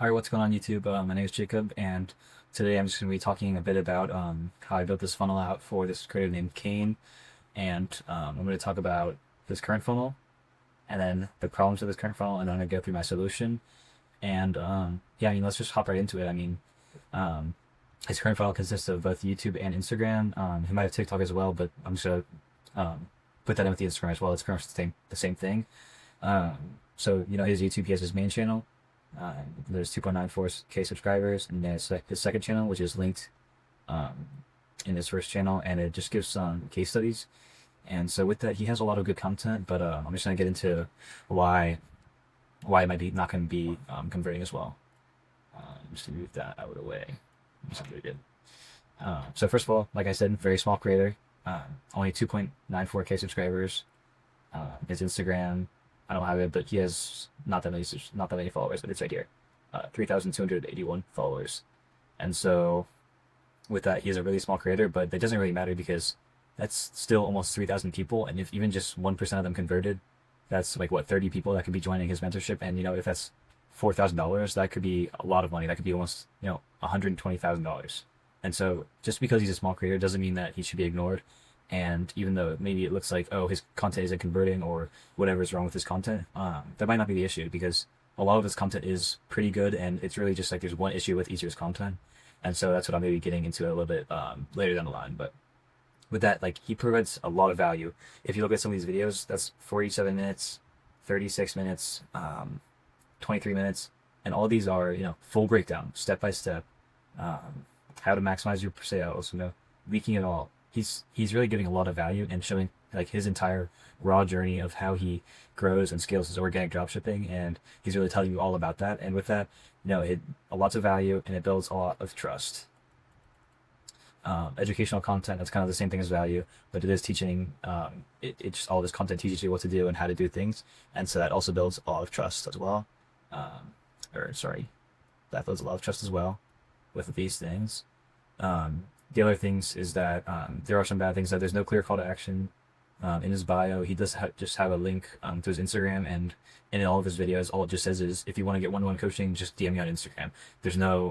Alright, what's going on YouTube? My name is Jacob, and today I'm just going to be talking a bit about how I built this funnel out for this creator named Kane, and I'm going to talk about this current funnel, and then the problems of this current funnel, and then I'm going to go through my solution. And yeah, let's just hop right into it. Um, his current funnel consists of both YouTube and Instagram. He might have TikTok as well, but I'm just going to put that in with the Instagram as well. It's pretty much the same thing. Um, so, his YouTube, he has his main channel. There's 2.94K subscribers, and there's like his second channel, which is linked um, in his first channel, and it just gives some case studies. And so with that, he has a lot of good content, but I'm just gonna get into why it might be not gonna be converting as well. Just to move that out of the way. That's really good. So first of all, like I said, very small creator, only 2.94K subscribers. His Instagram, I don't have it, but he has not that many followers, but it's right here, 3,281 followers. And so with that, he is a really small creator, but that doesn't really matter because that's still almost 3,000 people, and if even just 1% of them converted, that's like what 30 people that could be joining his mentorship. And if that's $4,000, that could be a lot of money. That could be almost $120,000. And so just because he's a small creator doesn't mean that he should be ignored. And even though maybe it looks like, oh, his content isn't converting or whatever is wrong with his content, that might not be the issue because a lot of his content is pretty good, and it's really just like there's one issue with each of his content. And so that's what I'm maybe getting into a little bit later down the line. But with that, like, he provides a lot of value. If you look at some of these videos, that's 47 minutes, 36 minutes, 23 minutes, and all these are, full breakdown, step by step, how to maximize your sales, leaking it all. He's really giving a lot of value and showing like his entire raw journey of how he grows and scales his organic dropshipping, and he's really telling you all about that. And with that, it lots of value, and it builds a lot of trust. Educational content, that's kind of the same thing as value, but it is teaching. It just all this content teaches you what to do and how to do things, and so that also builds a lot of trust as well. Or sorry, that builds a lot of trust as well with these things. The other things is that there are some bad things, that there's no clear call to action. In his bio, he does just have a link to his Instagram, and in all of his videos, all it just says is, if you want to get one-on-one coaching, just DM me on Instagram.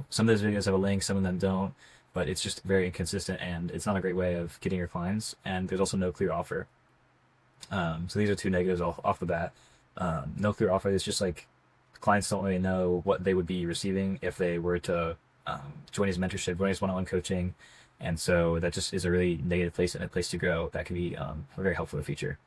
Some of those videos have a link, some of them don't, but it's just very inconsistent, and it's not a great way of getting your clients, and there's also no clear offer. So these are two negatives off the bat. No clear offer is just like clients don't really know what they would be receiving if they were to join his mentorship, join his one-on-one coaching. And so that just is a really negative place and a place to grow that can be very helpful in the future.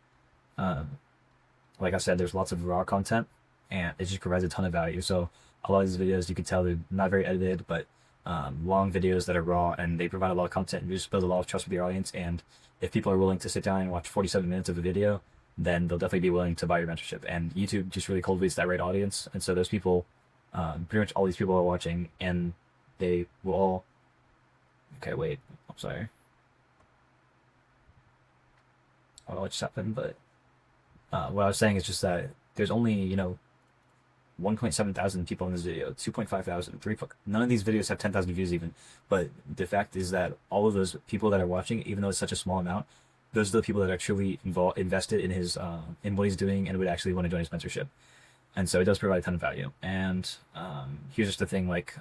Like I said, there's lots of raw content, and it just provides a ton of value. So a lot of these videos, you can tell they're not very edited, but long videos that are raw, and they provide a lot of content and just build a lot of trust with your audience. And if people are willing to sit down and watch 47 minutes of a video, then they'll definitely be willing to buy your mentorship. And YouTube just really cultivates that right audience. And so those people, pretty much all these people are watching, and they will all. Okay, wait. I'm sorry. I don't know what just happened, but what I was saying is just that there's only 1.7 thousand people in this video, 2.5 thousand, 3. None of these videos have 10,000 views even. But the fact is that all of those people that are watching, even though it's such a small amount, those are the people that are truly invested in his in what he's doing and would actually want to join his mentorship. And so it does provide a ton of value. And here's just the thing, like.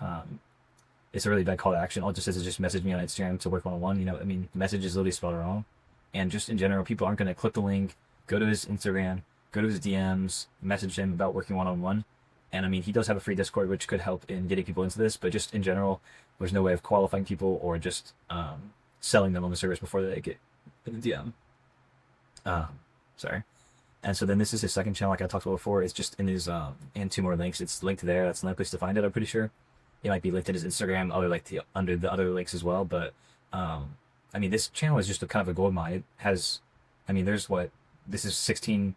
It's a really bad call to action. All it just says is just message me on Instagram to work one-on-one. The message is literally spelled wrong. And just in general, people aren't going to click the link, go to his Instagram, go to his DMs, message him about working one-on-one. And he does have a free Discord, which could help in getting people into this. But just in general, there's no way of qualifying people or just selling them on the service before they get in the DM. Sorry. And so then this is his second channel, like I talked about before. It's just in his, and two more links. It's linked there. That's the only place to find it, I'm pretty sure. It might be linked in his Instagram, under the other links as well. But this channel is just a kind of a gold mine. It has, this is 16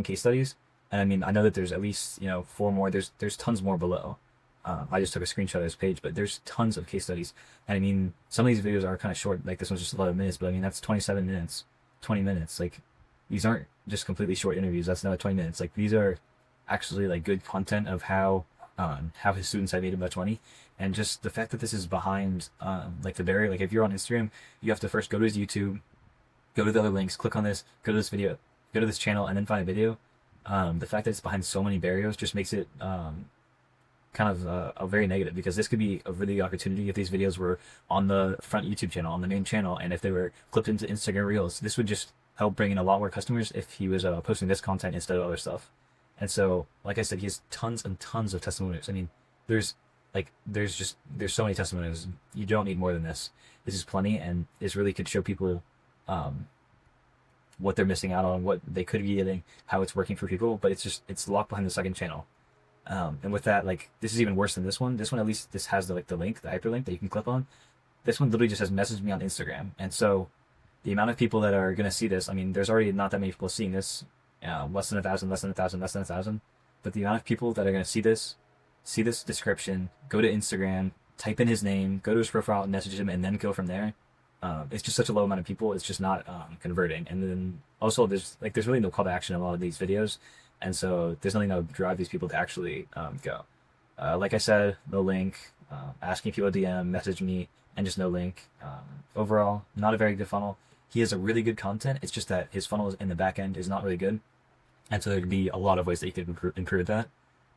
case studies, and I know that there's at least 4 more. There's tons more below. I just took a screenshot of his page, but there's tons of case studies. And some of these videos are kind of short. Like this one's just 11 minutes, but that's 27 minutes, 20 minutes. Like these aren't just completely short interviews. That's another 20 minutes. Like these are actually like good content of how his students have made much money. And just the fact that this is behind like the barrier, like if you're on Instagram, you have to first go to his YouTube, go to the other links, click on this, go to this video, go to this channel, and then find a video. The fact that it's behind so many barriers just makes it kind kind of a very negative, because this could be a really good opportunity if these videos were on the front YouTube channel, on the main channel, and if they were clipped into Instagram Reels. This would just help bring in a lot more customers if he was posting this content instead of other stuff. And so, like I said, he has tons and tons of testimonials. I mean, there's there's so many testimonials. You don't need more than this. This is plenty, and this really could show people um, what they're missing out on, what they could be getting, how it's working for people. But it's locked behind the second channel. And with that, like, this is even worse than this one. This one, at least, this has the link, the hyperlink that you can click on. This one literally just says message me on Instagram. And so the amount of people that are going to see this, I mean, there's already not that many people seeing this, less than 1,000, less than 1,000, less than 1,000. But the amount of people that are going to see this description, go to Instagram, type in his name, go to his profile and message him, and then go from there. It's just such a low amount of people. It's just not converting. And then also there's really no call to action in a lot of these videos. And so there's nothing that would drive these people to actually go. Like I said, no link, asking people to DM, message me, and just no link. Overall, not a very good funnel. He has a really good content. It's just that his funnel in the back end is not really good. And so there could be a lot of ways that you could improve that.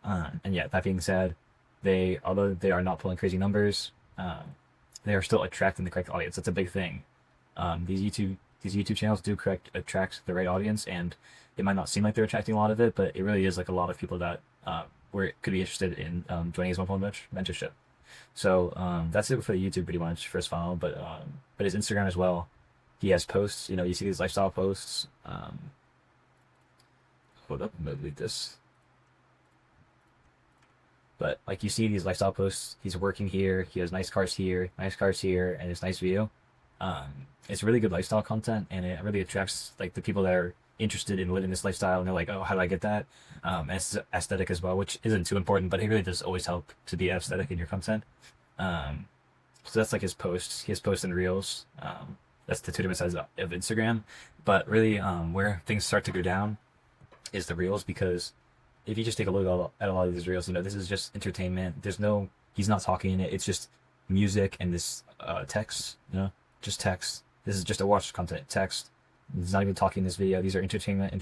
And yeah, that being said, although they are not pulling crazy numbers, they are still attracting the correct audience. That's a big thing. These YouTube channels do attract the right audience, and it might not seem like they're attracting a lot of it, but it really is like a lot of people that could be interested in joining his one-on-one mentorship. So that's it for the YouTube pretty much for his funnel, but his Instagram as well. He has posts. You see these lifestyle posts. Hold up, I'm gonna delete this. But like, you see these lifestyle posts. He's working here. He has nice cars here, and it's nice view. It's really good lifestyle content, and it really attracts like the people that are interested in living this lifestyle, and they're like, oh, how do I get that? And it's aesthetic as well, which isn't too important, but it really does always help to be aesthetic in your content. So that's like his posts. He has posts and reels. That's the two different sides of Instagram. But really, where things start to go down is the reels, because if you just take a look at a lot of these reels, this is just entertainment. He's not talking in it. It's just music and this text, just text. This is just a watch content text. He's not even talking in this video. These are entertainment.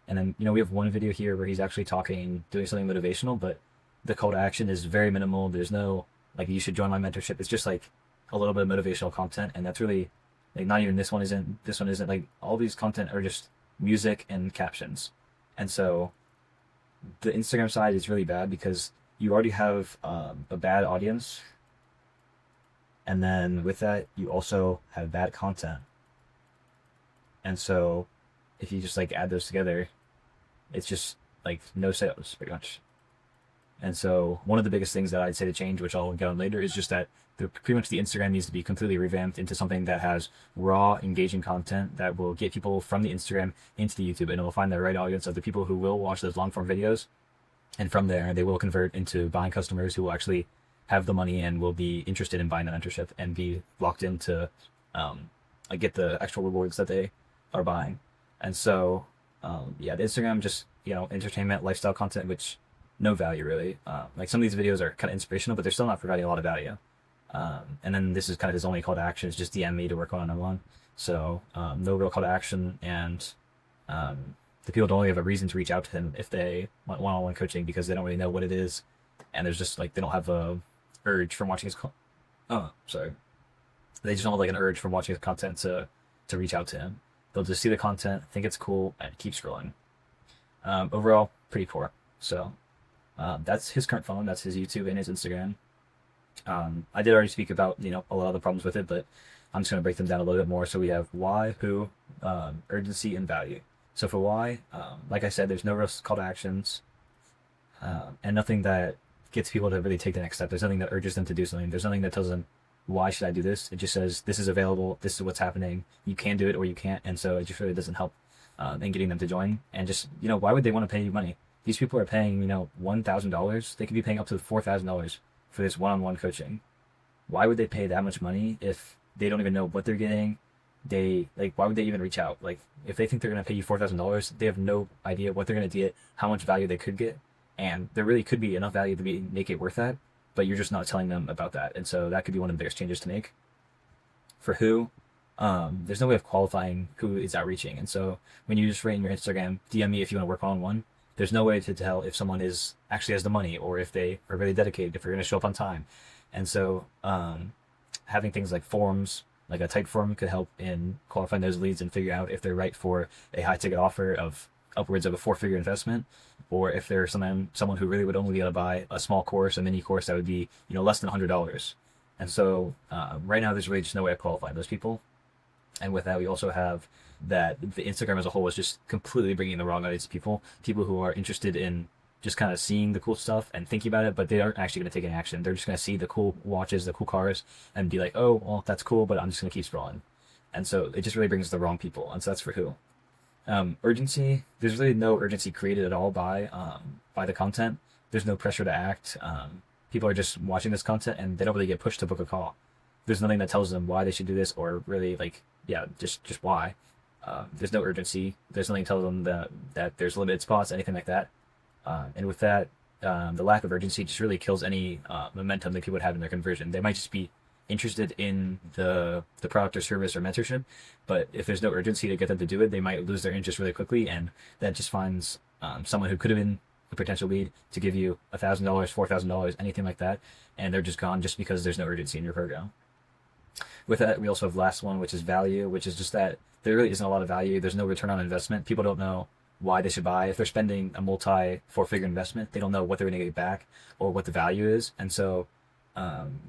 And then, we have one video here where he's actually talking, doing something motivational, but the call to action is very minimal. There's no, like, you should join my mentorship. It's just like a little bit of motivational content. And that's really, like, not even this one isn't, like, all these content are just music and captions. And so the Instagram side is really bad because you already have a bad audience. And then with that, you also have bad content. And so if you just like add those together, it's just like no sales pretty much. And so one of the biggest things that I'd say to change, which I'll get on later, is just that pretty much the Instagram needs to be completely revamped into something that has raw, engaging content that will get people from the Instagram into the YouTube, and it will find the right audience of the people who will watch those long form videos. And from there, they will convert into buying customers who will actually have the money and will be interested in buying the mentorship and be locked into get the actual rewards that they are buying. And so, the Instagram just, entertainment, lifestyle content, which no value really. Like, some of these videos are kind of inspirational, but they're still not providing a lot of value. And then this is kind of his only call to action, is just DM me to work on one. So no real call to action, and the people don't really have a reason to reach out to him if they want one-on-one coaching, because they don't really know what it is, and there's just like, they don't have a urge from watching his they just don't have like an urge from watching his content to reach out to him. They'll just see the content, think it's cool, and keep scrolling. Overall, pretty poor. So that's his current funnel. That's his YouTube and his Instagram. I did already speak about, a lot of the problems with it, but I'm just going to break them down a little bit more. So we have why, who, urgency, and value. So for why, like I said, there's no real call to actions, and nothing that gets people to really take the next step. There's nothing that urges them to do something. There's nothing that tells them, why should I do this? It just says, this is available, this is what's happening, you can do it or you can't. And so it just really doesn't help in getting them to join. And just, why would they want to pay you money? These people are paying, $1,000. They could be paying up to $4,000 for this one-on-one coaching. Why would they pay that much money if they don't even know what they're getting? Why would they even reach out? Like, if they think they're going to pay you $4,000, they have no idea what they're going to get, how much value they could get. And there really could be enough value to make it worth that, but you're just not telling them about that. And so that could be one of the biggest changes to make. For who, there's no way of qualifying who is outreaching. And so when you just write in your Instagram, DM me if you want to work on one, there's no way to tell if someone is actually has the money or if they are really dedicated, if they're going to show up on time. And so having things like forums, like a type form, could help in qualifying those leads and figure out if they're right for a high ticket offer of upwards of a 4-figure investment, or if they're someone who really would only be able to buy a small course, a mini course that would be less than $100. And so right now there's really just no way to qualify those people. And with that, we also have that the Instagram as a whole is just completely bringing the wrong audience to people who are interested in just kind of seeing the cool stuff and thinking about it, but they aren't actually going to take any action. They're just going to see the cool watches, the cool cars, and be like, oh, well, that's cool, but I'm just going to keep scrolling. And so it just really brings the wrong people. And so that's for who? Urgency. There's really no urgency created at all by the content. There's no pressure to act. People are just watching this content and they don't really get pushed to book a call. There's nothing that tells them why they should do this or really just why. There's no urgency. There's nothing that tells them that there's limited spots, anything like that. And with that, the lack of urgency just really kills any momentum that people would have in their conversion. They might just be interested in the product or service or mentorship, but if there's no urgency to get them to do it, they might lose their interest really quickly, and that just finds someone who could have been a potential lead to give you $1,000, $4,000, anything like that, and they're just gone just because there's no urgency in your program. With that, we also have the last one, which is value, which is just that there really isn't a lot of value. There's no return on investment. People don't know why they should buy. If they're spending a multi-4-figure investment, they don't know what they're going to get back or what the value is. And so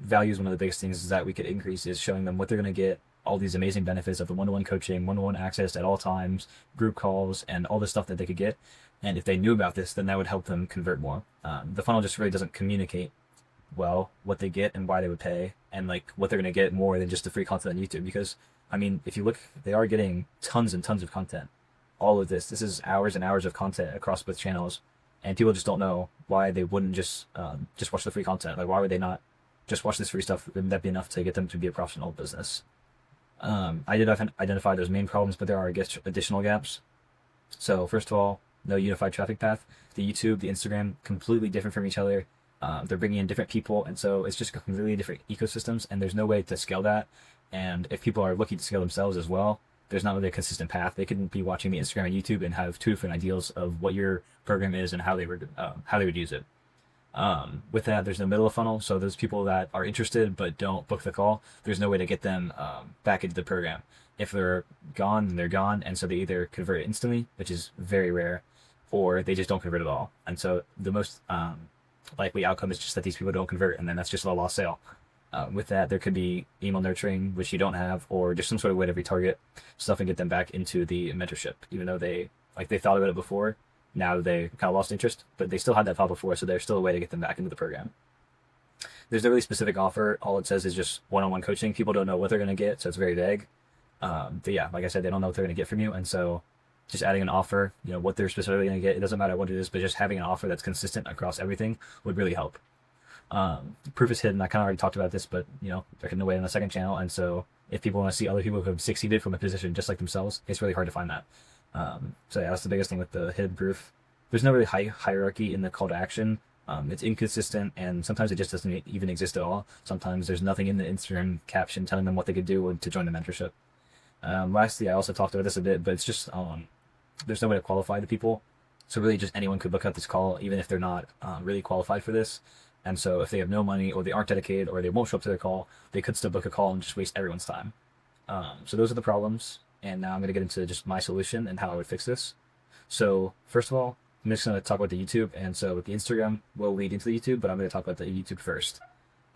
value is one of the biggest things that we could increase, is showing them what they're going to get, all these amazing benefits of the one-to-one coaching, one-to-one access at all times, group calls, and all the stuff that they could get. And if they knew about this, then that would help them convert more. The funnel just really doesn't communicate well what they get and why they would pay, and like what they're going to get more than just the free content on YouTube. Because I mean, if you look, they are getting tons and tons of content. All of this is hours and hours of content across both channels, and people just don't know why they wouldn't just watch the free content. Like, why would they not just watch this free stuff? Wouldn't that be enough to get them to be a profitable business? I did identify those main problems, but there are, I guess, additional gaps. So first of all, no unified traffic path. The YouTube, the Instagram, completely different from each other. They're bringing in different people, and so it's just completely different ecosystems, and there's no way to scale that. And if people are looking to scale themselves as well, there's not really a consistent path. They couldn't be watching the Instagram and YouTube and have two different ideals of what your program is and how they would use it. With that, there's no middle of funnel. So those people that are interested but don't book the call, there's no way to get them back into the program. If they're gone, then they're gone, and so they either convert instantly, which is very rare, or they just don't convert at all. And so the most likely outcome is just that these people don't convert, and then that's just a lost sale. With that, there could be email nurturing, which you don't have, or just some sort of way to retarget stuff and get them back into the mentorship, even though they thought about it before. Now they kind of lost interest, but they still had that thought before, so there's still a way to get them back into the program. There's no really specific offer. All it says is just one-on-one coaching. People don't know what they're going to get, so it's very vague. But yeah, like I said, they don't know what they're going to get from you, and so just adding an offer, what they're specifically going to get, it doesn't matter what it is, but just having an offer that's consistent across everything would really help. Proof is hidden. I kind of already talked about this, but they're hidden away on the second channel, and so if people want to see other people who have succeeded from a position just like themselves, it's really hard to find that. So yeah, that's the biggest thing with the hidden proof. There's no really hierarchy in the call to action. It's inconsistent, and sometimes it just doesn't even exist at all. Sometimes there's nothing in the Instagram caption telling them what they could do to join the mentorship. Lastly, I also talked about this a bit, but it's just there's no way to qualify the people. So really just anyone could book up this call, even if they're not really qualified for this. And so if they have no money, or they aren't dedicated, or they won't show up to their call, they could still book a call and just waste everyone's time. So those are the problems. And now I'm going to get into just my solution and how I would fix this. So first of all, I'm just going to talk about the YouTube. And so with the Instagram, we'll lead into the YouTube, but I'm going to talk about the YouTube first.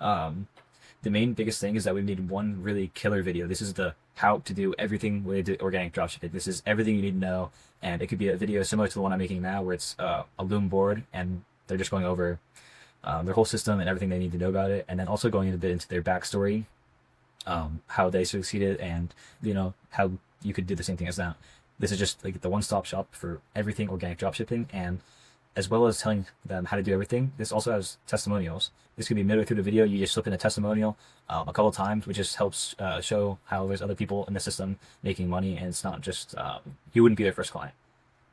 The main biggest thing is that we need one really killer video. This is the how to do everything related to organic dropshipping. This is everything you need to know. And it could be a video similar to the one I'm making now, where it's a Loom board, and they're just going over their whole system and everything they need to know about it. And then also going a bit into their backstory, how they succeeded, and how you could do the same thing as them. This is just like the one-stop shop for everything organic dropshipping, and as well as telling them how to do everything, this also has testimonials. This could be midway through the video, you just slip in a testimonial a couple of times, which just helps show how there's other people in the system making money, and it's not just you wouldn't be their first client.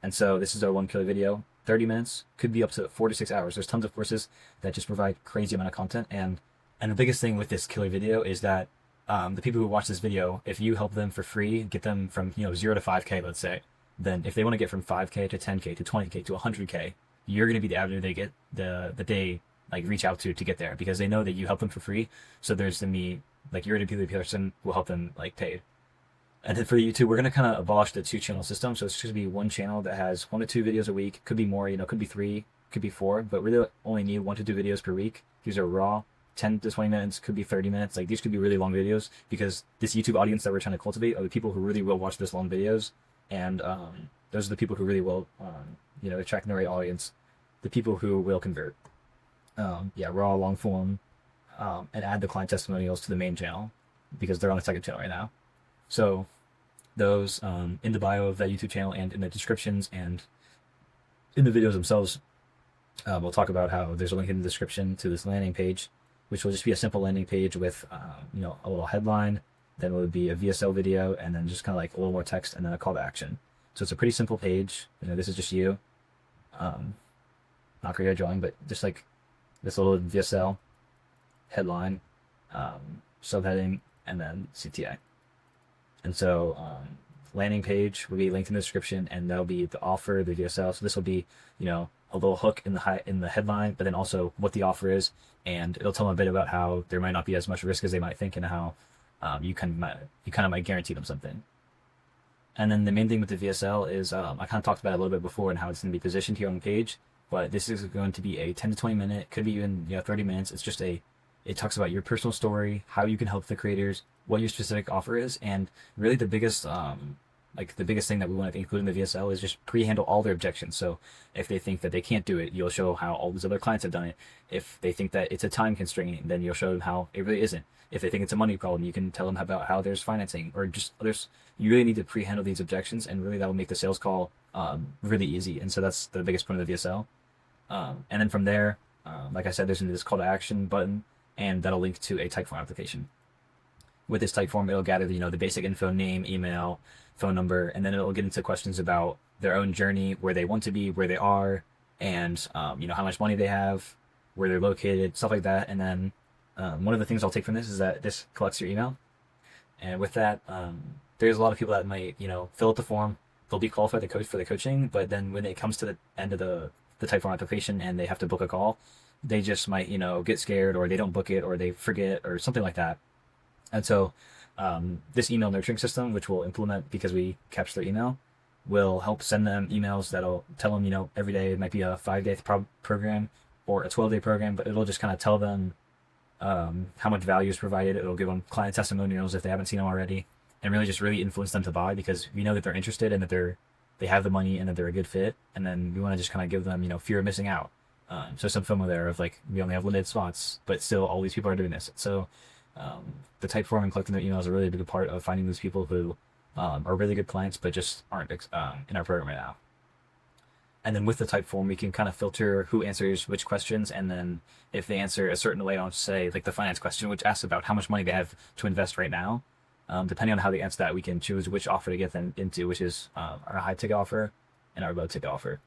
And so this is our one killer video. 30 minutes, could be up to 4 to 6 hours. There's tons of courses that just provide crazy amount of content, and the biggest thing with this killer video is that the people who watch this video, if you help them for free, get them from 0 to 5K, let's say, then if they want to get from 5K to 10K to 20K to 100K, you're going to be the avenue they get the they like reach out to get there, because they know that you help them for free. So there's the like you're going to be the person who will help them like paid. And then for YouTube, we're going to kind of abolish the 2 channel system. So it's just going to be one channel that has 1 to 2 videos a week. Could be more, could be 3, could be 4, but really only need 1 to 2 videos per week. These are raw, 10 to 20 minutes, could be 30 minutes. Like these could be really long videos, because this YouTube audience that we're trying to cultivate are the people who really will watch this long videos. And those are the people who really will, attract the right audience, the people who will convert. Raw, long form, and add the client testimonials to the main channel, because they're on the second channel right now. So those in the bio of that YouTube channel and in the descriptions and in the videos themselves, we'll talk about how there's a link in the description to this landing page, which will just be a simple landing page with a little headline. Then it would be a VSL video, and then just kind of like a little more text, and then a call to action. So it's a pretty simple page. This is just you, not creative drawing, but just like this little VSL headline, subheading, and then CTA. And so landing page will be linked in the description, and that'll be the offer, the VSL. So this will be, a little hook in the headline, but then also what the offer is, and it'll tell them a bit about how there might not be as much risk as they might think, and how you kind of might guarantee them something. And then the main thing with the VSL is I kind of talked about it a little bit before, and how it's going to be positioned here on the page. But this is going to be a 10 to 20 minute, could be even 30 minutes. It's just it talks about your personal story, how you can help the creators, what your specific offer is, and really the biggest thing that we want to include in the VSL is just pre-handle all their objections. So if they think that they can't do it, you'll show how all these other clients have done it. If they think that it's a time constraint, then you'll show them how it really isn't. If they think it's a money problem, you can tell them about how there's financing, or just others. You really need to pre-handle these objections, and really that will make the sales call really easy. And so that's the biggest point of the VSL. And then from there, like I said, there's this call to action button, and that'll link to a Typeform application. With this Typeform, it'll gather the basic info, name, email, phone number, and then it'll get into questions about their own journey, where they want to be, where they are, and how much money they have, where they're located, stuff like that. And then one of the things I'll take from this is that this collects your email, and with that, there's a lot of people that might fill out the form. They'll be qualified for the coaching, but then when it comes to the end of the Typeform application and they have to book a call, they just might get scared, or they don't book it, or they forget, or something like that. And so this email nurturing system, which we'll implement because we capture their email, will help send them emails that'll tell them, every day. It might be a 5-day program or a 12-day program, but it'll just kind of tell them how much value is provided. It'll give them client testimonials if they haven't seen them already, and really influence them to buy, because we know that they're interested, and that they have the money, and that they're a good fit. And then we want to just kind of give them, fear of missing out. So some FOMO there of like, we only have limited spots, but still all these people are doing this. So the Typeform and collecting their emails is a really big part of finding those people who are really good clients, but just aren't in our program right now. And then with the Typeform, we can kind of filter who answers which questions, and then if they answer a certain way, I'll say like the finance question, which asks about how much money they have to invest right now. Depending on how they answer that, we can choose which offer to get them into, which is our high ticket offer and our low ticket offer.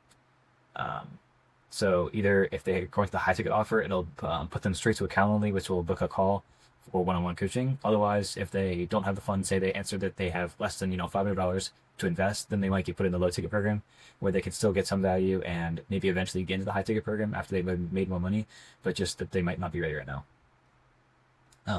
So either if they're going to the high ticket offer, it'll put them straight to a Calendly, which will book a call for one-on-one coaching. Otherwise, if they don't have the funds, say they answer that they have less than $500 to invest, then they might get put in the low ticket program, where they can still get some value and maybe eventually get into the high ticket program after they've made more money, but just that they might not be ready right now.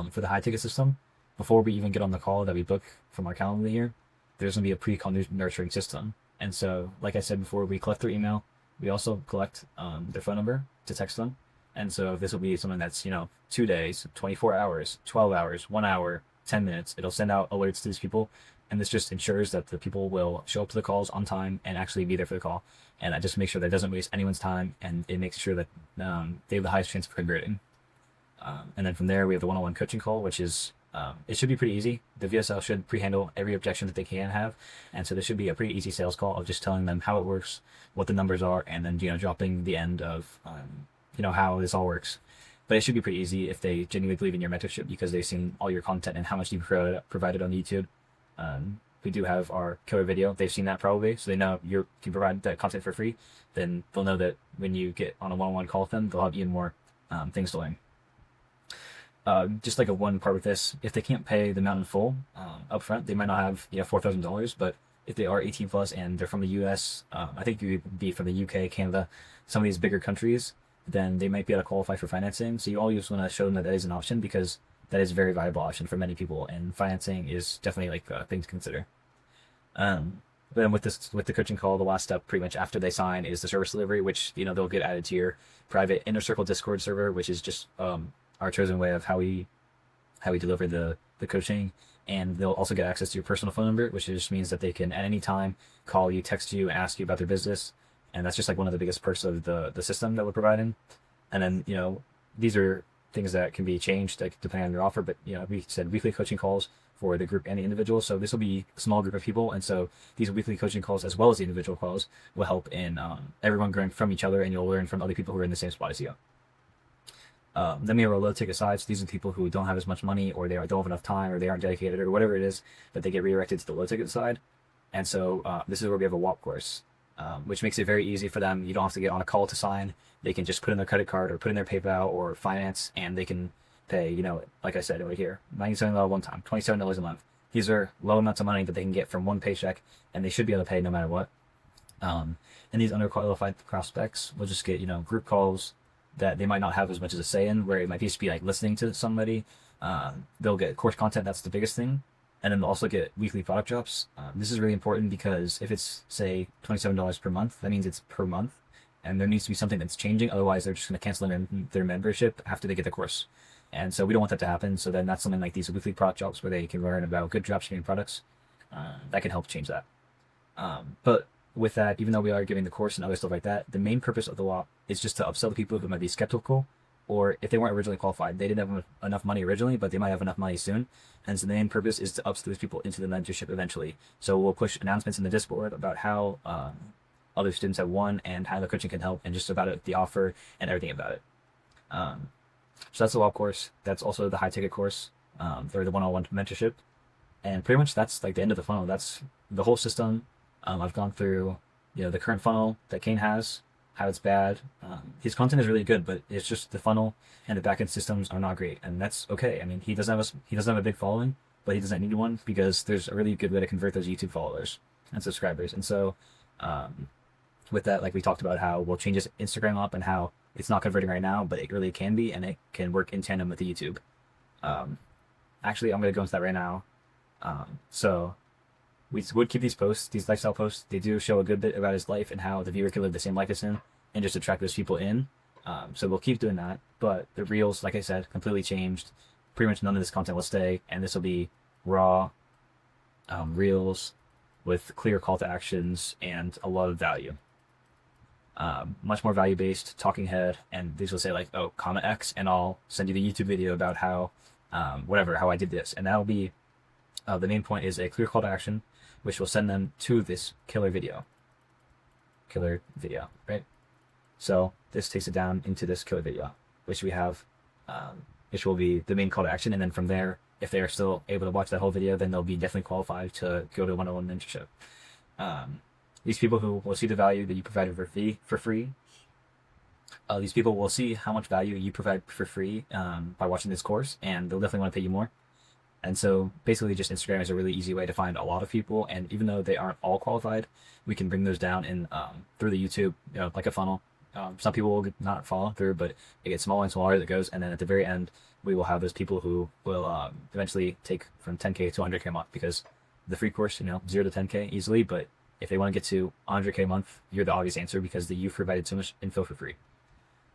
For the high ticket system, before we even get on the call that we book from our Calendly here, there's going to be a pre-call nurturing system. And so, like I said before, we collect their email. We also collect their phone number to text them. And so if this will be something that's, 2 days, 24 hours, 12 hours, 1 hour, 10 minutes, it'll send out alerts to these people. And this just ensures that the people will show up to the calls on time and actually be there for the call. And that just makes sure that it doesn't waste anyone's time, and it makes sure that they have the highest chance of converting. And then from there, we have the one-on-one coaching call, which is, it should be pretty easy. The VSL should pre-handle every objection that they can have. And so this should be a pretty easy sales call of just telling them how it works, what the numbers are, and then, dropping the end of, how this all works. But it should be pretty easy if they genuinely believe in your mentorship, because they've seen all your content and how much you've provided on YouTube. We do have our killer video. They've seen that probably, so they know you can provide that content for free. Then they'll know that when you get on a one-on-one call with them, they'll have even more things to learn. Just like a one part with this, if they can't pay the amount in full up front, they might not have $4,000, but if they are 18 plus and they're from the US, I think you would be from the UK, Canada, some of these bigger countries, then they might be able to qualify for financing. So you always want to show them that that is an option, because that is a very viable option for many people, and financing is definitely like a thing to consider. Um, but then with the coaching call, the last step pretty much after they sign is the service delivery, which they'll get added to your private inner circle Discord server, which is just our chosen way of how we deliver the coaching. And they'll also get access to your personal phone number, which just means that they can at any time call you, text you, ask you about their business. And that's just like one of the biggest perks of the system that we're providing. And then, these are things that can be changed like, depending on your offer. But, we said weekly coaching calls for the group and the individual. So this will be a small group of people. And so these weekly coaching calls, as well as the individual calls, will help in everyone growing from each other, and you'll learn from other people who are in the same spot as you. Then we have our low ticket side. So these are people who don't have as much money, or they don't have enough time, or they aren't dedicated, or whatever it is, but they get redirected to the low ticket side. And so this is where we have a WAP course, which makes it very easy for them. You don't have to get on a call to sign. They can just put in their credit card or put in their PayPal or finance, and they can pay, like I said over here, $97 one time, $27 a month. These are low amounts of money that they can get from one paycheck, and they should be able to pay no matter what. And these underqualified prospects will just get, group calls that they might not have as much as a say in, where it might just be like listening to somebody. They'll get course content. That's the biggest thing. And then they'll also get weekly product drops. This is really important, because if it's, say, $27 per month, that means it's per month. And there needs to be something that's changing. Otherwise, they're just going to cancel their membership after they get the course. And so we don't want that to happen. So then that's something like these weekly product drops, where they can learn about good dropshipping products. That can help change that. But with that, even though we are giving the course and other stuff like that, the main purpose of the WAP is just to upsell the people who might be skeptical, or if they weren't originally qualified, they didn't have enough money originally, but they might have enough money soon. And so the main purpose is to upsell those people into the mentorship eventually. So we'll push announcements in the Discord about how other students have won, and how the coaching can help, and just about it, the offer and everything about it. So that's the WAP course. That's also the high ticket course, or the one-on-one mentorship. And pretty much that's like the end of the funnel. That's the whole system. I've gone through, the current funnel that Kane has, how it's bad. His content is really good, but it's just the funnel and the backend systems are not great, and that's okay. I mean, he doesn't have a big following, but he doesn't need one, because there's a really good way to convert those YouTube followers and subscribers. And so, with that, like we talked about how we'll change his Instagram up, and how it's not converting right now, but it really can be, and it can work in tandem with the YouTube. Actually, I'm going to go into that right now. So we would keep these posts, these lifestyle posts. They do show a good bit about his life and how the viewer can live the same life as him, and just attract those people in. So we'll keep doing that. But the reels, like I said, completely changed. Pretty much none of this content will stay, and this will be raw reels with clear call to actions and a lot of value. Much more value based, talking head, and these will say like, oh, comment X, and I'll send you the YouTube video about how, how I did this, and that'll be the main point is a clear call to action, which will send them to this killer video, right? So this takes it down into this killer video, which we have, which will be the main call to action. And then from there, if they are still able to watch that whole video, then they'll be definitely qualified to go to one-on-one mentorship. These people who will see the value that you provided for free, these people will see how much value you provide for free by watching this course, and they'll definitely want to pay you more. And so basically just Instagram is a really easy way to find a lot of people. And even though they aren't all qualified, we can bring those down in through the YouTube, like a funnel. Some people will not follow through, but it gets smaller and smaller as it goes. And then at the very end, we will have those people who will eventually take from 10K to 100K a month, because the free course, 0 to 10K easily. But if they want to get to 100K a month, you're the obvious answer, because you've provided so much info for free.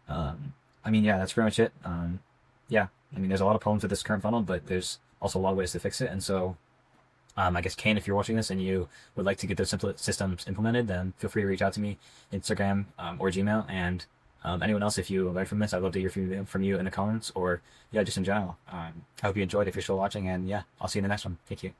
That's pretty much it. There's a lot of problems with this current funnel, but there's also a lot of ways to fix it. And so I guess, Kane, if you're watching this and you would like to get those simple systems implemented, then feel free to reach out to me, Instagram or Gmail. And anyone else, if you learn from this, I'd love to hear from you in the comments, or just in general. I hope you enjoyed if you're still watching, and I'll see you in the next one. Thank you.